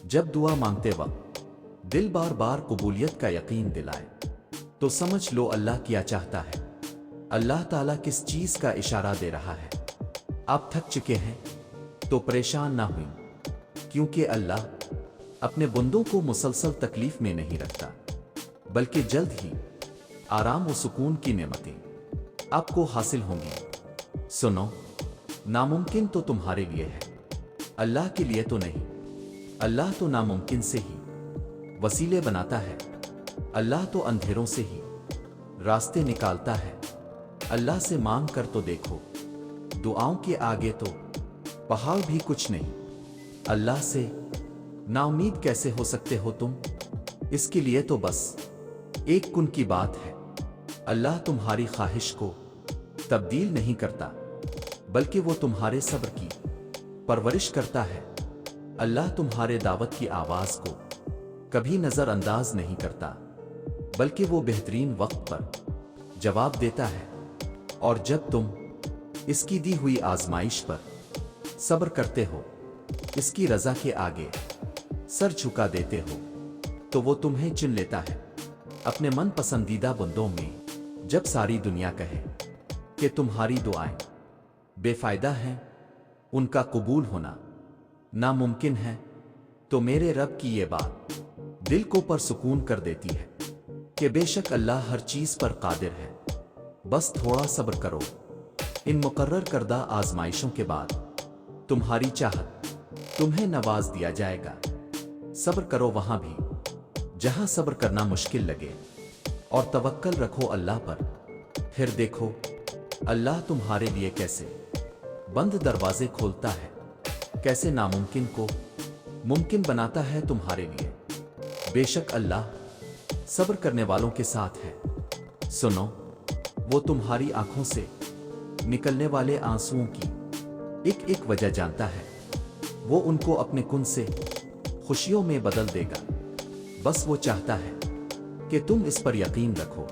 جب دعا مانگتے وقت دل بار بار قبولیت کا یقین دلائے تو سمجھ لو اللہ کیا چاہتا ہے، اللہ تعالیٰ کس چیز کا اشارہ دے رہا ہے۔ آپ تھک چکے ہیں تو پریشان نہ ہوئیں، کیونکہ اللہ اپنے بندوں کو مسلسل تکلیف میں نہیں رکھتا، بلکہ جلد ہی آرام و سکون کی نعمتیں آپ کو حاصل ہوں گی۔ سنو، ناممکن تو تمہارے لیے ہے، اللہ کے لیے تو نہیں۔ اللہ تو ناممکن سے ہی وسیلے بناتا ہے، اللہ تو اندھیروں سے ہی راستے نکالتا ہے۔ اللہ سے مانگ کر تو دیکھو، دعاؤں کے آگے تو پہاڑ بھی کچھ نہیں۔ اللہ سے نا امید کیسے ہو سکتے ہو تم؟ اس کے لیے تو بس ایک کن کی بات ہے۔ اللہ تمہاری خواہش کو تبدیل نہیں کرتا، بلکہ وہ تمہارے صبر کی پرورش کرتا ہے۔ اللہ تمہارے دعوت کی آواز کو کبھی نظر انداز نہیں کرتا، بلکہ وہ بہترین وقت پر جواب دیتا ہے۔ اور جب تم اس کی دی ہوئی آزمائش پر صبر کرتے ہو، اس کی رضا کے آگے سر جھکا دیتے ہو، تو وہ تمہیں چن لیتا ہے اپنے من پسندیدہ بندوں میں۔ جب ساری دنیا کہے کہ تمہاری دعائیں بے فائدہ ہیں، ان کا قبول ہونا ناممکن ہے، تو میرے رب کی یہ بات دل کو پرسکون کر دیتی ہے کہ بے شک اللہ ہر چیز پر قادر ہے۔ بس تھوڑا صبر کرو، ان مقرر کردہ آزمائشوں کے بعد تمہاری چاہت تمہیں نواز دیا جائے گا۔ صبر کرو وہاں بھی جہاں صبر کرنا مشکل لگے، اور توکل رکھو اللہ پر۔ پھر دیکھو اللہ تمہارے لیے کیسے بند دروازے کھولتا ہے، کیسے ناممکن کو ممکن بناتا ہے تمہارے لیے۔ بے شک اللہ صبر کرنے والوں کے ساتھ ہے۔ سنو، وہ تمہاری آنکھوں سے نکلنے والے آنسوؤں کی ایک ایک وجہ جانتا ہے، وہ ان کو اپنے کن سے خوشیوں میں بدل دے گا۔ بس وہ چاہتا ہے کہ تم اس پر یقین رکھو۔